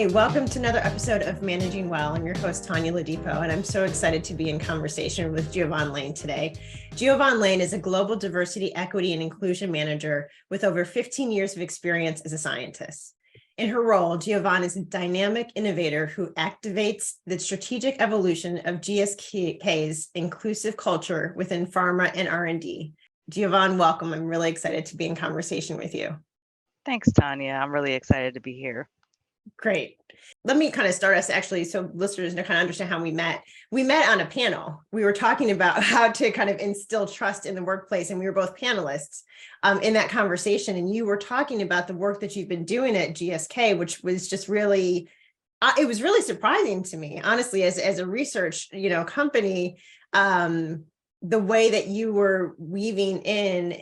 Hi, welcome to another episode of Managing Well. I'm your host, Tonya Ladipo, and I'm so excited to be in conversation with Giovan Lane today. Giovan Lane is a global diversity, equity, and inclusion manager with over 15 years of experience as a scientist. In her role, Giovan is a dynamic innovator who activates the strategic evolution of GSK's inclusive culture within pharma and R&D. Giovan, welcome. I'm really excited to be in conversation with you. Thanks, Tanya. I'm really excited to be here. Great. Let me kind of start us actually, so listeners to kind of understand how we met. We met on a panel. We were talking about how to kind of instill trust in the workplace, and we were both panelists in that conversation. And you were talking about the work that you've been doing at GSK, which was just really, it was really surprising to me, honestly, as a research, company, the way that you were weaving in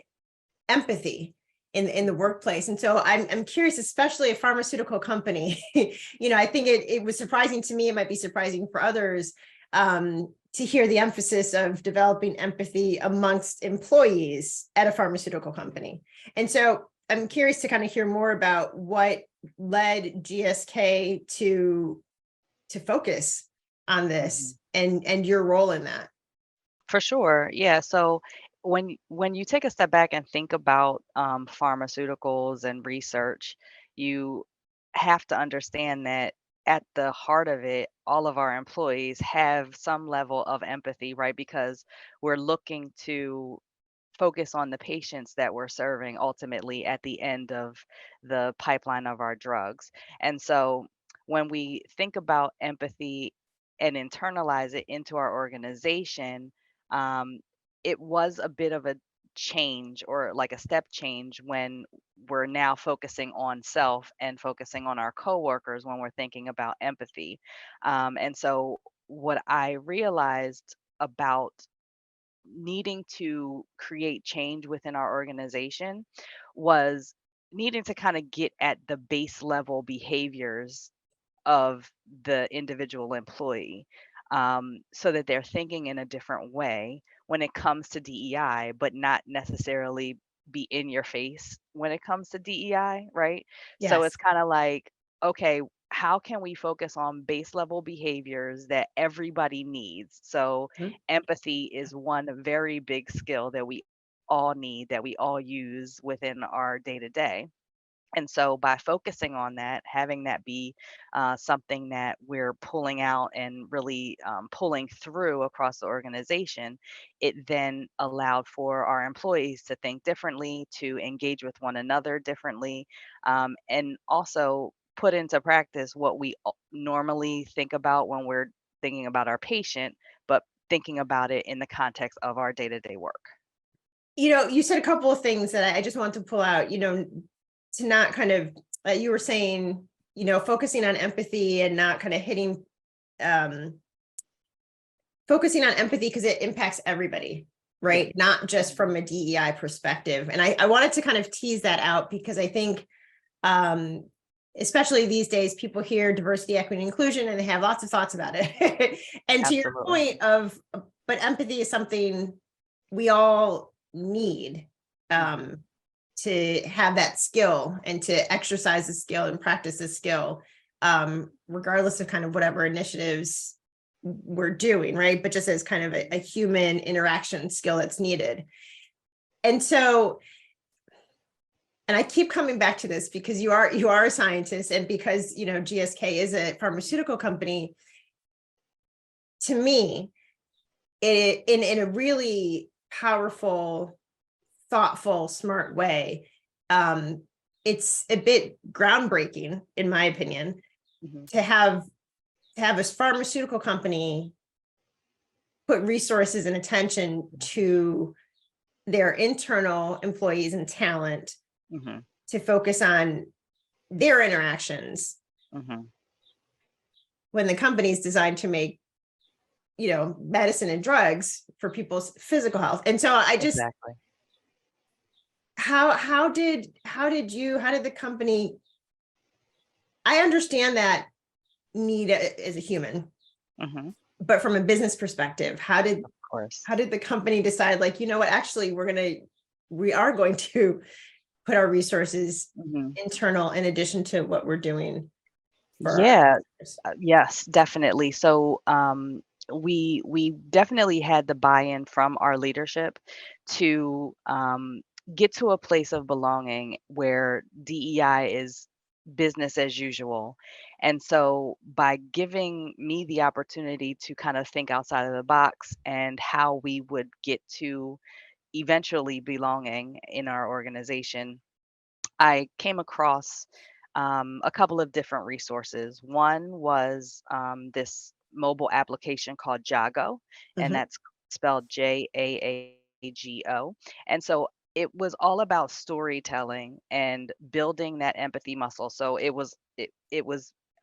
empathy in the workplace. And so I'm curious, especially a pharmaceutical company, I think it was surprising to me, it might be surprising for others, to hear the emphasis of developing empathy amongst employees at a pharmaceutical company. And so I'm curious to kind of hear more about what led GSK to focus on this and your role in that. For sure. Yeah. So when you take a step back and think about pharmaceuticals and research, you have to understand that at the heart of it, all of our employees have some level of empathy, right? Because we're looking to focus on the patients that we're serving ultimately at the end of the pipeline of our drugs. And so when we think about empathy and internalize it into our organization, um, it was a bit of a change or like a step change when we're now focusing on self and focusing on our coworkers when we're thinking about empathy. And so what I realized about needing to create change within our organization was needing to kind of get at the base level behaviors of the individual employee, so that they're thinking in a different way when it comes to DEI, but not necessarily be in your face when it comes to DEI, right? So Yes. it's kind of like, okay, how can we focus on base level behaviors that everybody needs? So empathy is one very big skill that we all need, that we all use within our day to day. And so by focusing on that, having that be something that we're pulling out and really pulling through across the organization, it then allowed for our employees to think differently, to engage with one another differently, and also put into practice what we normally think about when we're thinking about our patient, but thinking about it in the context of our day-to-day work. You said a couple of things that I just want to pull out, to not kind of, you were saying, focusing on empathy and not kind of focusing on empathy because it impacts everybody, right? Yeah. Not just from a DEI perspective. And I wanted to kind of tease that out because I think, especially these days, people hear diversity, equity, and inclusion, and they have lots of thoughts about it. And Absolutely. To your point but empathy is something we all need, to have that skill and to exercise the skill and practice the skill, regardless of kind of whatever initiatives we're doing, right? But just as kind of a human interaction skill that's needed. And so, and I keep coming back to this because you are a scientist, and because, GSK is a pharmaceutical company. To me, in a really powerful, thoughtful, smart way, it's a bit groundbreaking, in my opinion, to have a pharmaceutical company put resources and attention to their internal employees and talent, to focus on their interactions, when the company is designed to make medicine and drugs for people's physical health. And so I just Exactly. How did the company, I understand that need as a human, but from a business perspective, how did the company decide, like, what, actually we are going to put our resources internal in addition to what we're doing for our Yeah, listeners? yes, definitely. So, we definitely had the buy-in from our leadership to get to a place of belonging where DEI is business as usual. And so, by giving me the opportunity to kind of think outside of the box and how we would get to eventually belonging in our organization, I came across a couple of different resources. One was this mobile application called Jago, and Mhm, that's spelled Jaago. And so it was all about storytelling and building that empathy muscle. So it was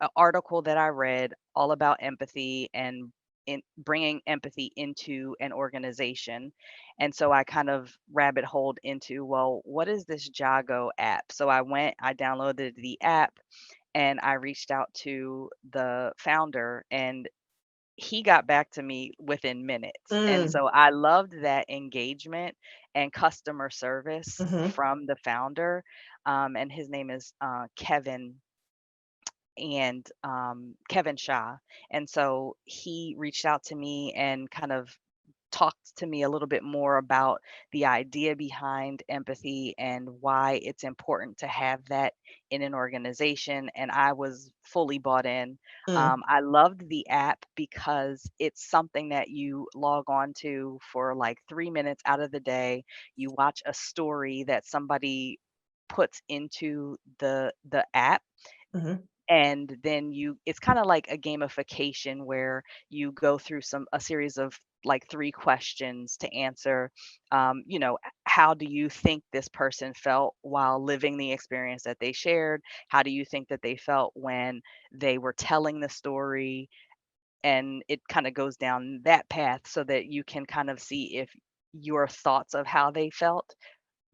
an article that I read all about empathy and in bringing empathy into an organization. And so I kind of rabbit holed into, well, what is this Jago app? So I downloaded the app and I reached out to the founder and he got back to me within minutes. And mm, so I loved that engagement and customer service mhm, from the founder. And his name is Kevin Shaw. And so he reached out to me and kind of talked to me a little bit more about the idea behind empathy and why it's important to have that in an organization. And I was fully bought in. mm, I loved the app because it's something that you log on to for like 3 minutes out of the day. You watch a story that somebody puts into the app, mhm, and then it's kind of like a gamification where you go through a series of like three questions to answer. How do you think this person felt while living the experience that they shared? How do you think that they felt when they were telling the story? And it kind of goes down that path so that you can kind of see if your thoughts of how they felt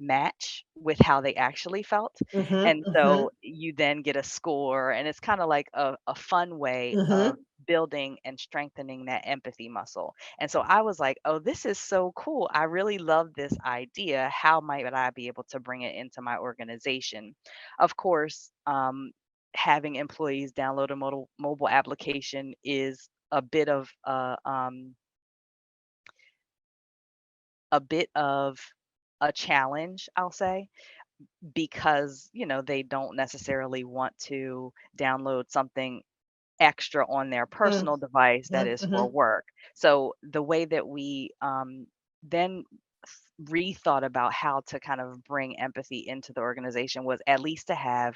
match with how they actually felt. mhm, And mhm, so you then get a score, and it's kind of like a fun way of mhm, building and strengthening that empathy muscle. And so I was like, oh, this is so cool. I really love this idea. How might I be able to bring it into my organization? Of course, having employees download a mobile application is a bit of a challenge, I'll say, because they don't necessarily want to download something extra on their mm, personal device that mhm, is for mhm, work. So the way that we then rethought about how to kind of bring empathy into the organization was at least to have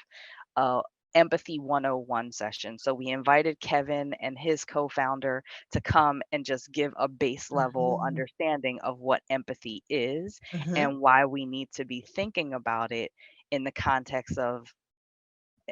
a empathy 101 session. So we invited Kevin and his co-founder to come and just give a base level mhm, understanding of what empathy is mhm, and why we need to be thinking about it in the context of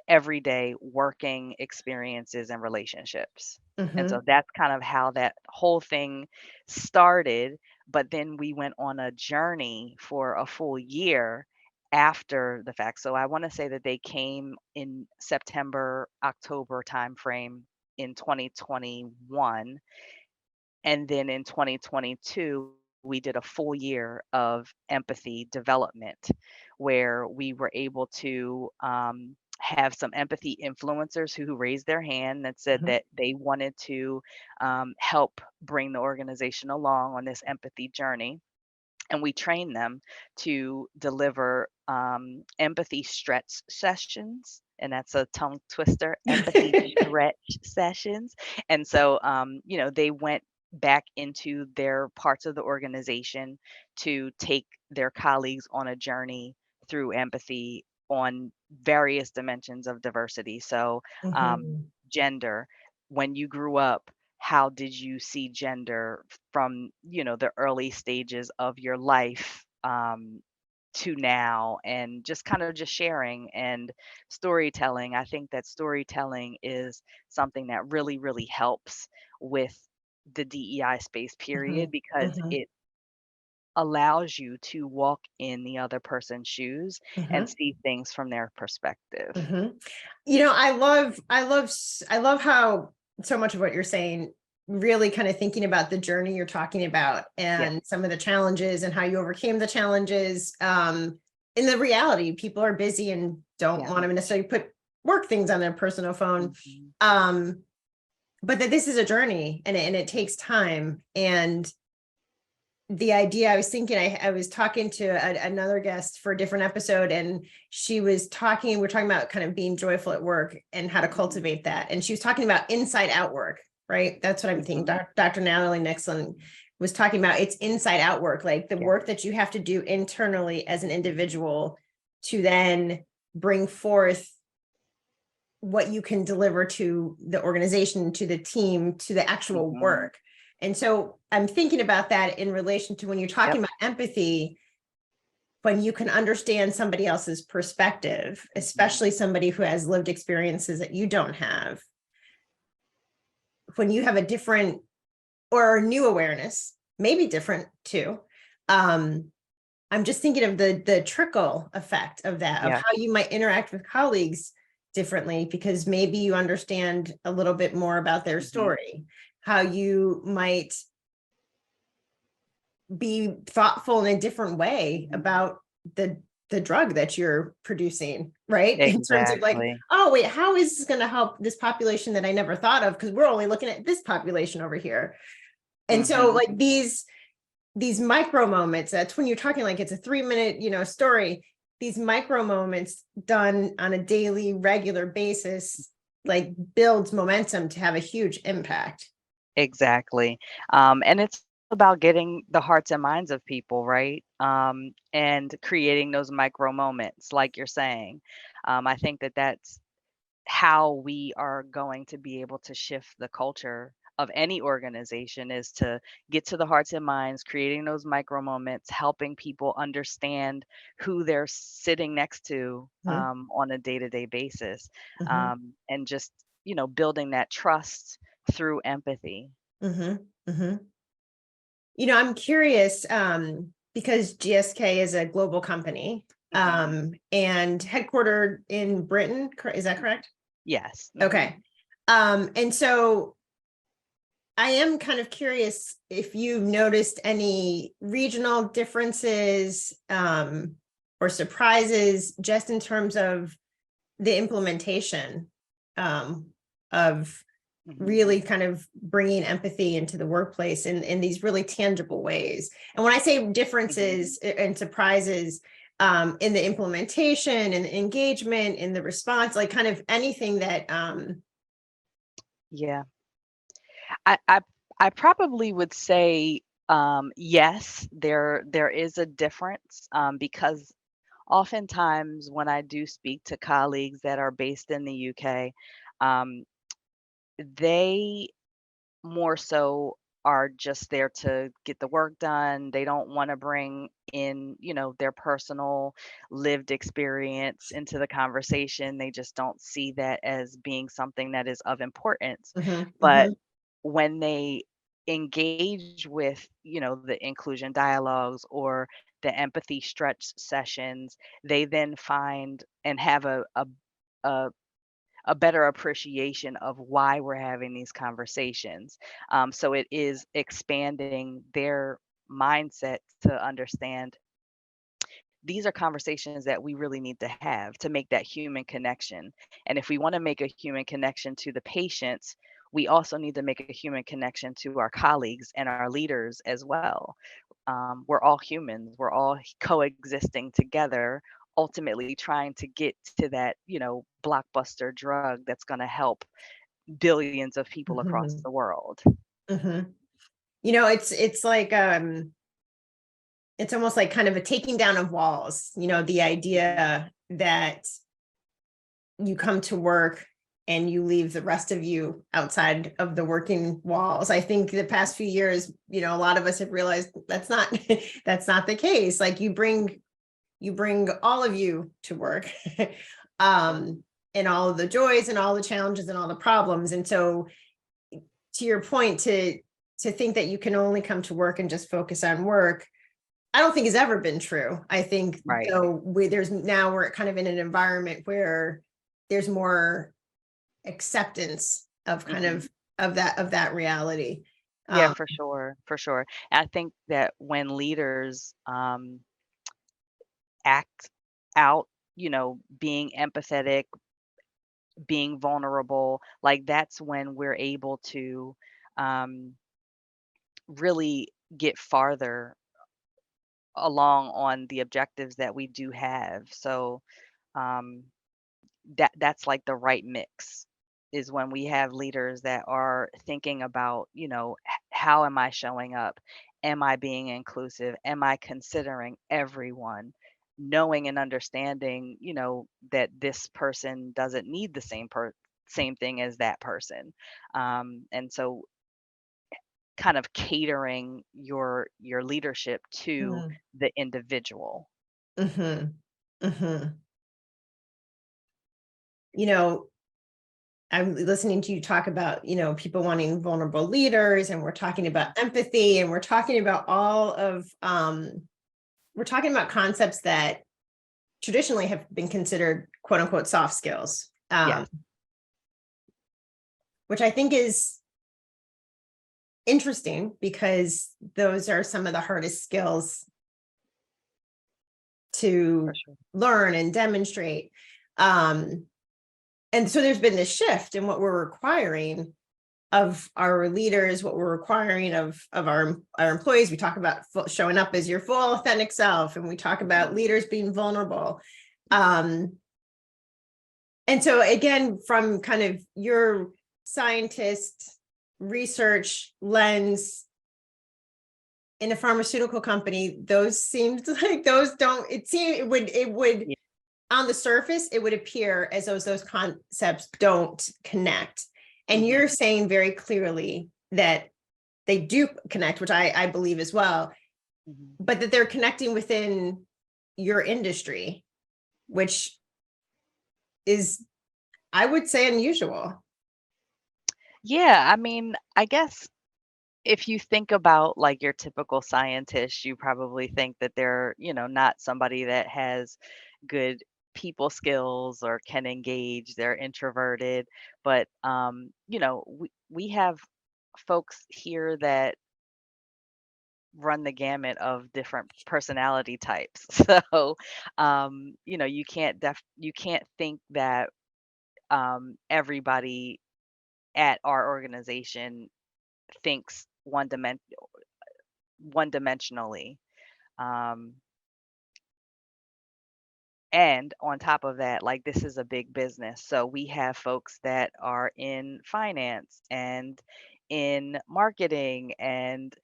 everyday working experiences and relationships. And so mhm, that's kind of how that whole thing started. But then we went on a journey for a full year after the fact. So I want to say that they came in September, October timeframe in 2021. And then in 2022, we did a full year of empathy development where we were able to have some empathy influencers who raised their hand that said mhm, that they wanted to help bring the organization along on this empathy journey. And we trained them to deliver empathy stretch sessions. And that's a tongue twister, empathy stretch sessions. And so, they went back into their parts of the organization to take their colleagues on a journey through empathy on various dimensions of diversity. So, um, mhm, gender, when you grew up, how did you see gender from the early stages of your life to now, and just kind of just sharing and storytelling. I think that storytelling is something that really really helps with the DEI space period mhm, because mhm, it allows you to walk in the other person's shoes and mhm, see things from their perspective. mhm. I love how so much of what you're saying, really kind of thinking about the journey you're talking about Yeah. and some of the challenges and how you overcame the challenges. In the reality, people are busy and don't Yeah. want to necessarily put work things on their personal phone. But that this is a journey and it takes time. And the idea, I was thinking, I was talking to another guest for a different episode, and we're talking about kind of being joyful at work and how to cultivate that. And she was talking about inside out work, right? That's what I'm thinking. Dr. Natalie Nixon was talking about, it's inside out work, like the work that you have to do internally as an individual to then bring forth what you can deliver to the organization, to the team, to the actual work. And so I'm thinking about that in relation to when you're talking about empathy, when you can understand somebody else's perspective, especially somebody who has lived experiences that you don't have. When you have a different or a new awareness, maybe different too. I'm just thinking of the trickle effect of that, of how you might interact with colleagues differently, because maybe you understand a little bit more about their story, how you might be thoughtful in a different way about the drug that you're producing, right? In terms of like, oh wait, how is this going to help this population that I never thought of? Because we're only looking at this population over here. And so like these micro moments, that's when you're talking like it's a 3-minute, story, these micro moments done on a daily, regular basis, like builds momentum to have a huge impact. Exactly. And it's about getting the hearts and minds of people, right? And creating those micro moments, like you're saying. I think that that's how we are going to be able to shift the culture of any organization, is to get to the hearts and minds, creating those micro moments, helping people understand who they're sitting next to on a day-to-day basis, and just, building that trust through empathy. I'm curious, because GSK is a global company, and headquartered in Britain. Is that correct? Yes. Okay. And so I am kind of curious if you've noticed any regional differences, or surprises just in terms of the implementation, of really kind of bringing empathy into the workplace in these really tangible ways. And when I say differences and surprises, in the implementation and the engagement, in the response, like kind of anything that, Yeah. I probably would say, yes, there is a difference, because oftentimes when I do speak to colleagues that are based in the UK, um, they more so are just there to get the work done. They don't want to bring in, their personal lived experience into the conversation. They just don't see that as being something that is of importance. But when they engage with, the inclusion dialogues or the empathy stretch sessions, they then find and have a a better appreciation of why we're having these conversations. So it is expanding their mindset to understand these are conversations that we really need to have to make that human connection. And if we want to make a human connection to the patients, we also need to make a human connection to our colleagues and our leaders as well. We're all humans, we're all coexisting together, ultimately trying to get to that, blockbuster drug that's going to help billions of people across the world. It's like, it's almost like kind of a taking down of walls, the idea that you come to work and you leave the rest of you outside of the working walls. I think the past few years, a lot of us have realized that's not that's not the case. Like you bring all of you to work, and all of the joys and all the challenges and all the problems. And so to your point, to think that you can only come to work and just focus on work, I don't think has ever been true. I think though we're kind of in an environment where there's more acceptance of kind of that reality. Yeah, for sure, for sure. I think that when leaders act out, being empathetic, being vulnerable, like that's when we're able to um, really get farther along on the objectives that we do have. So um, that's like the right mix is when we have leaders that are thinking about, how am I showing up? Am I being inclusive? Am I considering everyone? Knowing and understanding, that this person doesn't need the same thing as that person. And so kind of catering your leadership to Mhm. the individual. Mhm. Mhm. You know, I'm listening to you talk about, people wanting vulnerable leaders, and we're talking about empathy, and we're talking about we're talking about concepts that traditionally have been considered quote unquote soft skills, Yes. which I think is interesting because those are some of the hardest skills For to sure. learn and demonstrate. Um, and so there's been this shift in what we're requiring of our leaders, what we're requiring of our employees. We talk about showing up as your full authentic self, and we talk about Mhm. leaders being vulnerable. Um, and so again, from kind of your scientist research lens in a pharmaceutical company, those seems like those don't, it would Yeah. on the surface, it would appear as though those concepts don't connect. And Mhm. you're saying very clearly that they do connect, which I believe as well, Mhm. but that they're connecting within your industry, which is, I would say, unusual. Yeah, I mean, I guess if you think about like your typical scientist, you probably think that they're, not somebody that has good people skills or can engage, they're introverted. But we have folks here that run the gamut of different personality types. So, you can't think that everybody at our organization thinks one dimensionally. Um, and on top of that, like this is a big business. So we have folks that are in finance and in marketing and,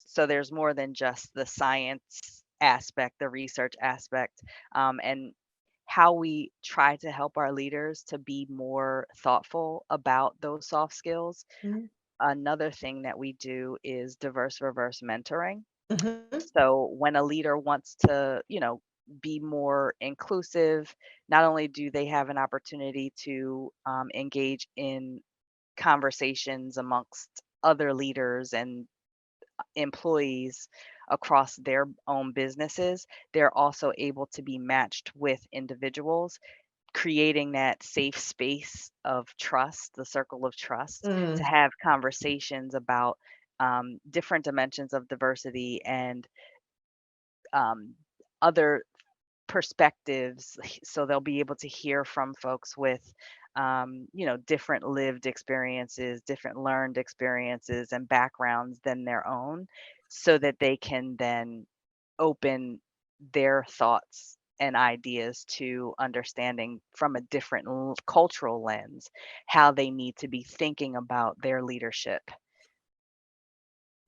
so there's more than just the science aspect, the research aspect. And how we try to help our leaders to be more thoughtful about those soft skills. Mhm. Another thing that we do is diverse reverse mentoring. Mhm. So when a leader wants to, be more inclusive, not only do they have an opportunity to engage in conversations amongst other leaders and employees across their own businesses, they're also able to be matched with individuals, creating that safe space of trust, the circle of trust, to Mm. have conversations about different dimensions of diversity and um, other perspectives. So they'll be able to hear from folks with, different lived experiences, different learned experiences, and backgrounds than their own, so that they can then open their thoughts and ideas to understanding from a different cultural lens how they need to be thinking about their leadership.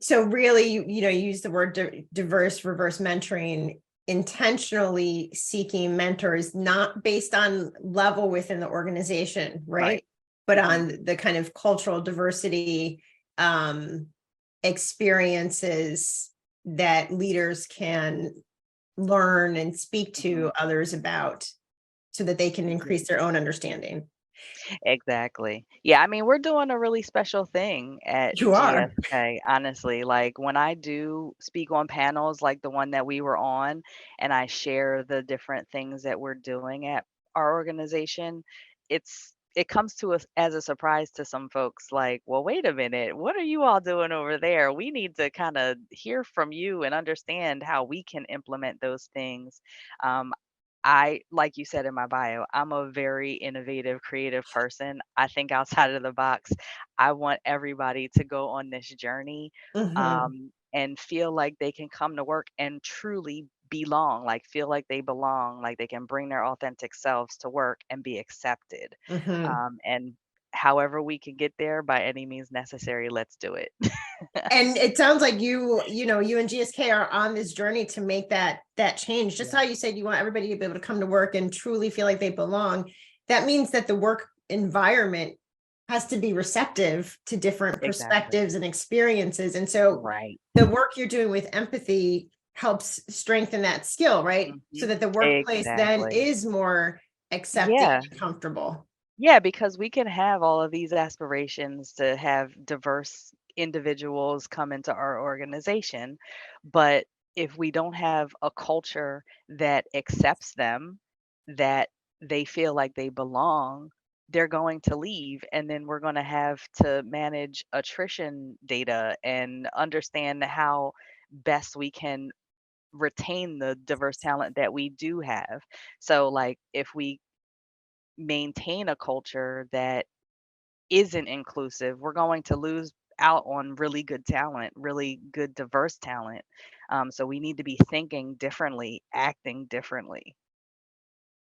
So really, you use the word diverse reverse mentoring, intentionally seeking mentors, not based on level within the organization, right? Right. But Hmm. on the kind of cultural diversity, um, experiences that leaders can learn and speak Hmm. to others about, so that they can increase their own understanding. Exactly. Yeah, I mean, we're doing a really special thing at You are. GSK, honestly. Like when I do speak on panels like the one that we were on, and I share the different things that we're doing at our organization, it comes to us as a surprise to some folks like, well, wait a minute, what are you all doing over there? We need to kind of hear from you and understand how we can implement those things. Um, like you said in my bio, I'm a very innovative, creative person. I think outside of the box. I want everybody to go on this journey, Mhm, and feel like they can come to work and truly belong, like feel like they belong, like they can bring their authentic selves to work and be accepted. mhm. And however we can get there by any means necessary, let's do it. And it sounds like you and GSK are on this journey to make that change. Just Yeah, how you said you want everybody to be able to come to work and truly feel like they belong. That means that the work environment has to be receptive to different exactly. perspectives and experiences. And so Right. the work you're doing with empathy helps strengthen that skill, right? So Mhm. that the workplace then Exactly. is more accepting Yeah. and comfortable. Yeah, because we can have all of these aspirations to have diverse individuals come into our organization, but if we don't have a culture that accepts them, that they feel like they belong, they're going to leave, and then we're going to have to manage attrition data and understand how best we can retain the diverse talent that we do have. So, like, if we maintain a culture that isn't inclusive, we're going to lose out on really good talent, really good diverse talent. So we need to be thinking differently, acting differently.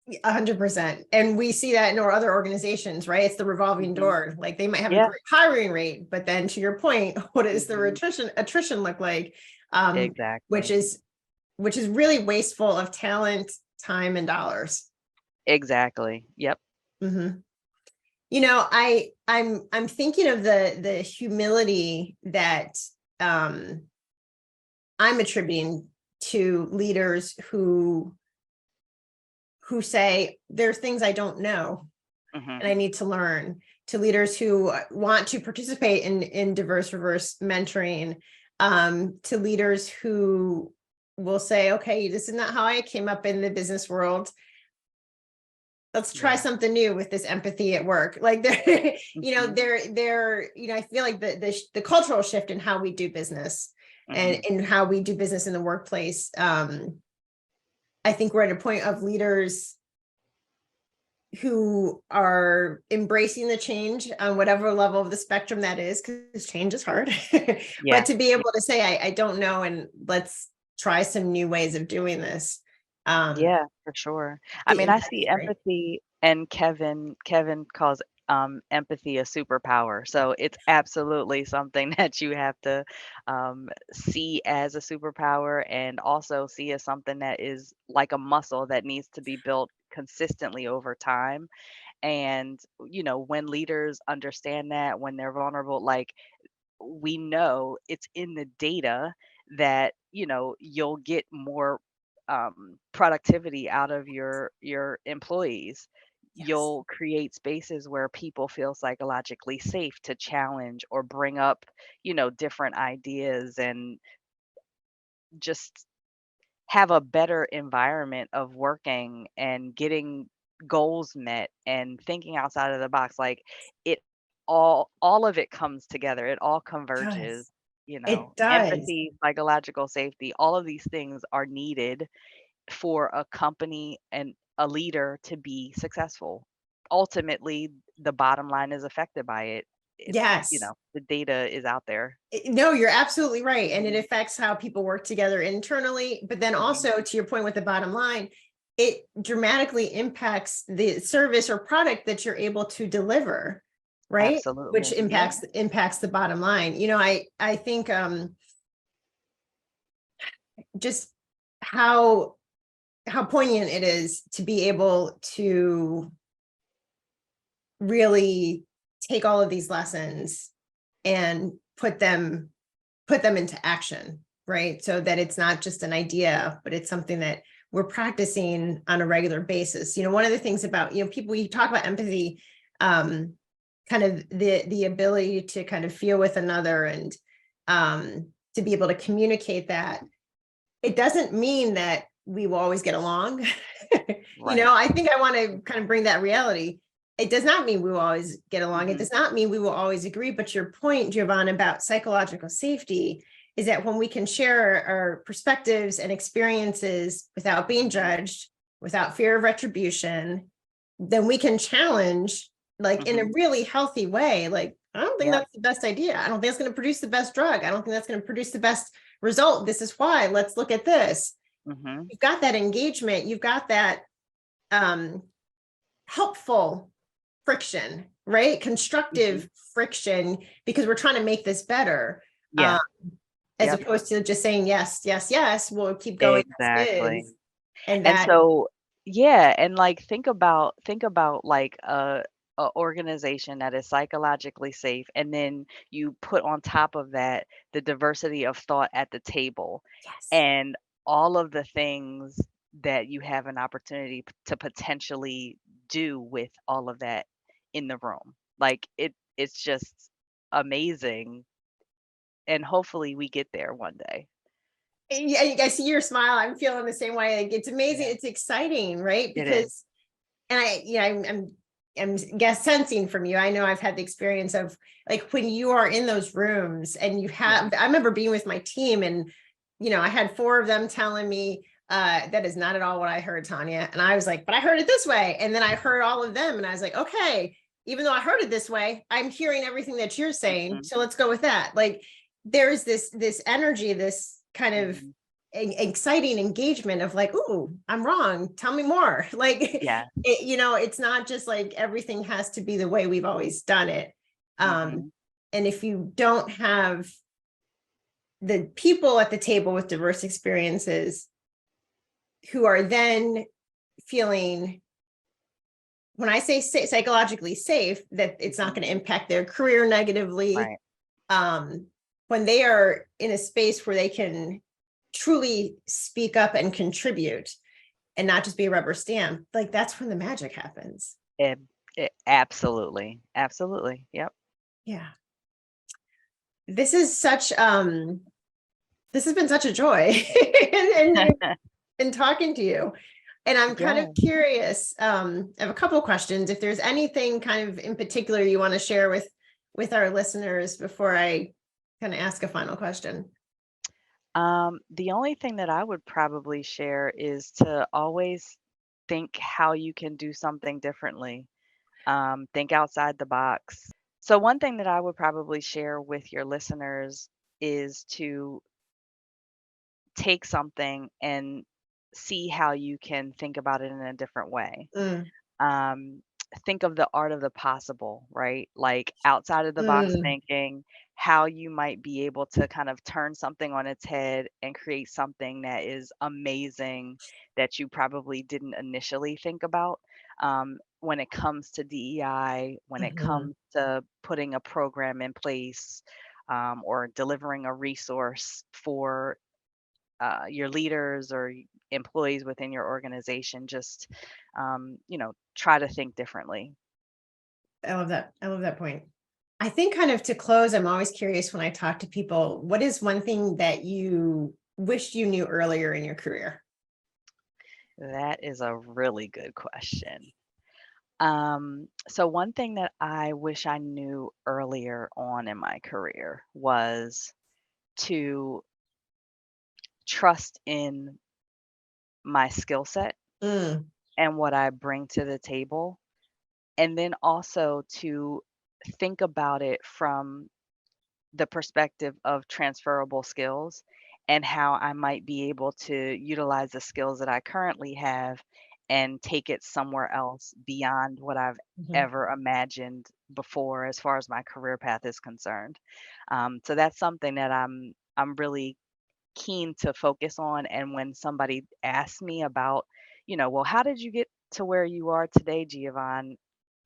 100%. And we see that in our other organizations, right? It's the revolving Hmm. door. Like they might have a Yeah. great hiring rate, but then to your point, what does the Hmm. attrition look like? Um, which Exactly. is which is really wasteful of talent, time, and dollars. Exactly. Yep. Mhm. I'm thinking of the humility that um I'm attributing to leaders who say there's things I don't know Hmm. and I need to learn, to leaders who want to participate in diverse reverse mentoring, to leaders who will say, okay, this is not how I came up in the business world. Let's try Yeah. something new with this empathy at work. Like they're, Hmm. I feel like the cultural shift in how we do business and Hmm. in how we do business in the workplace. I think we're at a point of leaders who are embracing the change on whatever level of the spectrum that is, because change is hard. But Yeah. to be able to say, I don't know, and let's try some new ways of doing this. Um, Yeah, for sure. I the mean, I impact see is great. empathy, and Kevin calls empathy a superpower. So it's absolutely something that you have to see as a superpower, and also see as something that is like a muscle that needs to be built consistently over time. And, when leaders understand that, when they're vulnerable, like, we know it's in the data that you'll get more productivity out of your employees. Yes. You'll create spaces where people feel psychologically safe to challenge or bring up different ideas, and just have a better environment of working and getting goals met and thinking outside of the box. Like, it all of it comes together, it all It converges. does. It does. Empathy, psychological safety, all of these things are needed for a company and a leader to be successful. Ultimately, the bottom line is affected by it. It's, Yes. the data is out there. No, you're absolutely right. And it Mhm. affects how people work together internally. But then Mhm. also, to your point with the bottom line, it dramatically impacts the service or product that you're able to deliver, right? Which Absolutely. Yeah. impacts the bottom line. I think just how poignant it is to be able to really take all of these lessons and put them into action, right? So that it's not just an idea, but it's something that we're practicing on a regular basis. One of the things about, people, you talk about empathy, um, kind of the ability to kind of feel with another and to be able to communicate that. It doesn't mean that we will always get along. Right. I think I want to kind of bring that reality. It does not mean we will always get along. It Mhm. does not mean we will always agree. But your point, Giovanna, about psychological safety is that when we can share our perspectives and experiences without being Mhm. judged, without fear of retribution, then we can challenge like in a really healthy way. Like, I don't think that's the best idea. I don't think it's going to produce the best drug. I don't think that's going to produce the best result. This is why. Let's look at this. You've got that engagement. You've got that helpful friction, right? Constructive friction, because we're trying to make this better. Yeah. As opposed to just saying yes, yes, yes, we'll keep going as Exactly. is. And And that, so, yeah, and like think about like a organization that is psychologically safe, and then you put on top of that the diversity of thought at the table, yes. and all of the things that you have an opportunity to potentially do with all of that in the room. Like it's just amazing, and hopefully we get there one day. Yeah, I see your smile. I'm feeling the same way. Like, it's amazing. Yeah, It's exciting, right? it is. Because, and I'm guess sensing from you. I know I've had the experience of like when you are in those rooms and you have, I remember being with my team and, I had 4 of them telling me, that is not at all what I heard, Tonya. And I was like, but I heard it this way. And then I heard all of them and I was like, okay, even though I heard it this way, I'm hearing everything that you're saying. Mhm, So let's go with that. Like, there's this energy, this kind of mhm. exciting engagement of like, ooh, I'm wrong. Tell me more. Like, Yeah. it's not just like everything has to be the way we've always done it. Mhm. And if you don't have the people at the table with diverse experiences who are then feeling, when I say psychologically safe, that it's not Mhm. going to impact their career negatively. Right. Um, when they are in a space where they can truly speak up and contribute and not just be a rubber stamp, like that's when the magic happens. It, absolutely. Absolutely. Yep. Yeah. This is such this has been such a joy and talking to you. And I'm kind of Yeah. curious. I have a couple of questions. If there's anything kind of in particular you want to share with our listeners before I kind of ask a final question. The only thing that I would probably share is to always think how you can do something differently. Think outside the box. So, one thing that I would probably share with your listeners is to take something and see how you can think about it in a different way. Mm, um, think of the art of the possible, right? Like outside of the box mm, thinking, how you might be able to kind of turn something on its head and create something that is amazing that you probably didn't initially think about. When it comes to DEI, when it mhm. comes to putting a program in place, or delivering a resource for your leaders or employees within your organization, just try to think differently. I love that. I love that point. I think kind of to close, I'm always curious when I talk to people, what is one thing that you wished you knew earlier in your career? That is a really good question. So one thing that I wish I knew earlier on in my career was to trust in my skill set Mm, and what I bring to the table, and then also to think about it from the perspective of transferable skills and how I might be able to utilize the skills that I currently have and take it somewhere else beyond what I've mhm. ever imagined before as far as my career path is concerned. So that's something that I'm really keen to focus on. And when somebody asks me about, well, how did you get to where you are today, Giovanni?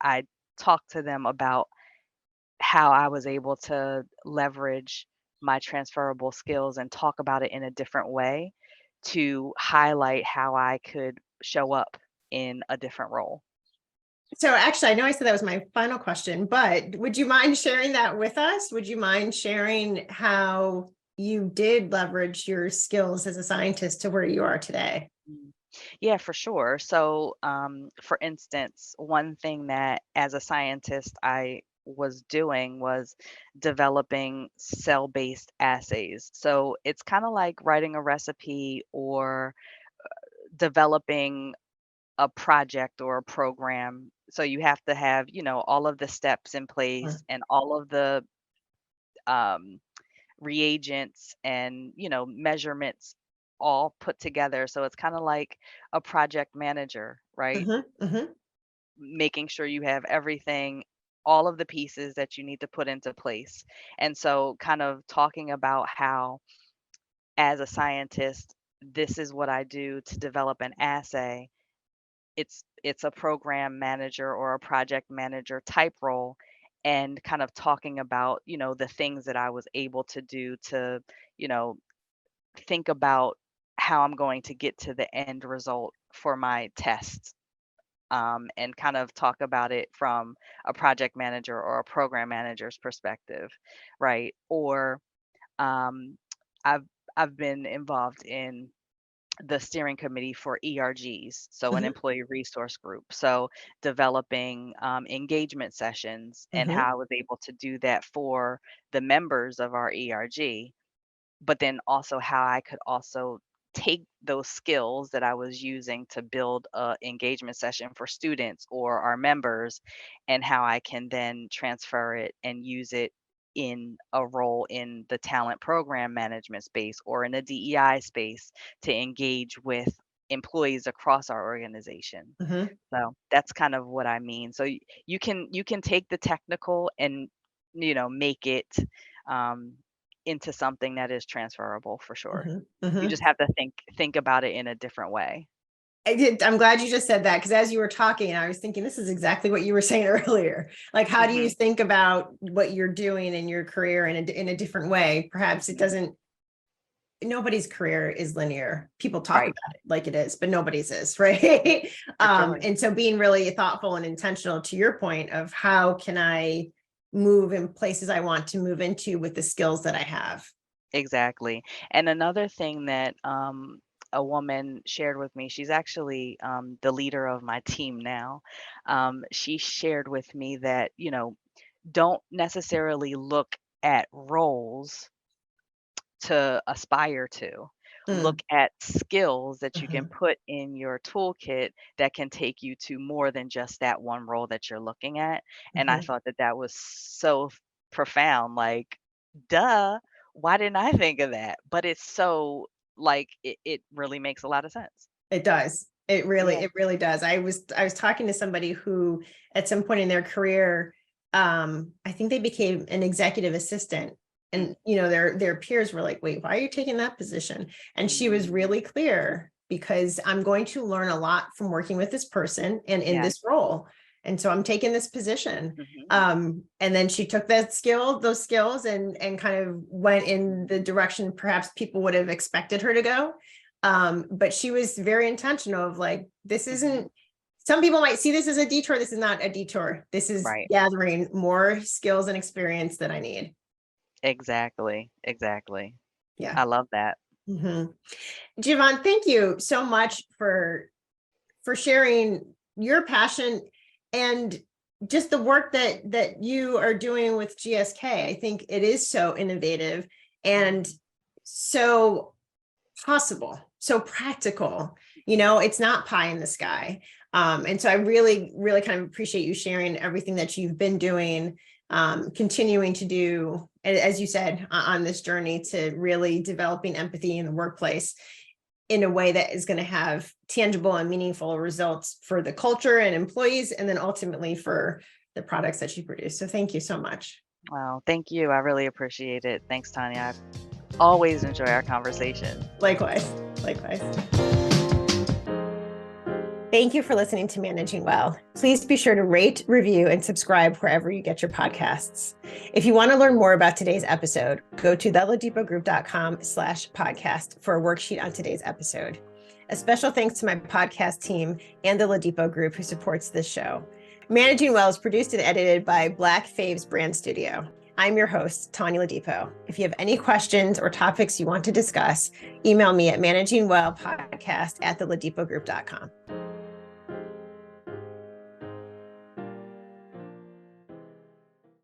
I talk to them about how I was able to leverage my transferable skills and talk about it in a different way to highlight how I could show up in a different role. So actually, I know I said that was my final question, but would you mind sharing that with us? Would you mind sharing how you did leverage your skills as a scientist to where you are today? Mm. Yeah, for sure. So, for instance, one thing that as a scientist I was doing was developing cell-based assays. So it's kind of like writing a recipe or developing a project or a program. So you have to have, all of the steps in Mm. place and all of the um, reagents and, measurements all put together. So it's kind of like a project manager, right? Mhm, mhm, Making sure you have everything, all of the pieces that you need to put into place. And so kind of talking about how, as a scientist, this is what I do to develop an assay. It's a program manager or a project manager type role, and kind of talking about, the things that I was able to do to, you know, think about how I'm going to get to the end result for my test, and kind of talk about it from a project manager or a program manager's perspective, right? Or um, I've I've been involved in the steering committee for ERGs, so an mhm, employee resource group. So developing engagement sessions, and mhm, how I was able to do that for the members of our ERG, but then also how I could also take those skills that I was using to build a engagement session for students or our members, and how I can then transfer it and use it in a role in the talent program management space or in a DEI space to engage with employees across our organization. mhm, So that's kind of what I mean. So you can take the technical and, make it um, into something that is transferable for sure. mhm, You mhm. just have to think about it in a different way. I'm glad you just said that, because as you were talking, I was thinking this is exactly what you were saying earlier. Like, how do you Mhm. think about what you're doing in your career in a different way? Perhaps it Mhm. doesn't. Nobody's career is linear. People talk Right. about it like it is, but nobody's is, right? For sure. And so being really thoughtful and intentional, to your point of how can I move in places I want to move into with the skills that I have. Exactly. And another thing that a woman shared with me, she's actually the leader of my team now. She shared with me that, don't necessarily look at roles to aspire to. Mm, Look at skills that you can mhm, put in your toolkit that can take you to more than just that one role that you're looking at. And I mhm. thought that that was so profound. Like, duh, why didn't I think of that? But it's so, like, it really makes a lot of sense. It does. Yeah. It really does. I was talking to somebody who at some point in their career, I think they became an executive assistant. Mm, And their peers were like, wait, why are you taking that position? And she was mm, really clear, because I'm going to learn a lot from working with this person and in yeah. this role. And so I'm taking this position. Hmm. And then she took those skills and kind of went in the direction perhaps people would have expected her to go. But she was very intentional of like, this Hmm. isn't, some people might see this as a detour. This is not a detour. This is Right. gathering more skills and experience that I need. Exactly. Exactly. Yeah. I love that. Mhm. Giovan, thank you so much for sharing your passion and just the work that you are doing with GSK. I think it is so innovative and Mhm. so possible, so practical. It's not pie in the sky. And so I really, really kind of appreciate you sharing everything that you've been doing, continuing to do, as you said, on this journey to really developing empathy in the workplace in a way that is going to have tangible and meaningful results for the culture and employees, and then ultimately for the products that you produce. So thank you so much. Wow. Thank you. I really appreciate it. Thanks, Tanya. Always enjoy our conversation. Likewise. Likewise. Thank you for listening to Managing Well. Please be sure to rate, review, and subscribe wherever you get your podcasts. If you want to learn more about today's episode, go to theladipogroup.com/podcast for a worksheet on today's episode. A special thanks to my podcast team and the Ladipo Group who supports this show. Managing Well is produced and edited by Black Faves Brand Studio. I'm your host, Tonya Ladipo. If you have any questions or topics you want to discuss, email me at managingwellpodcast@theladipogroup.com.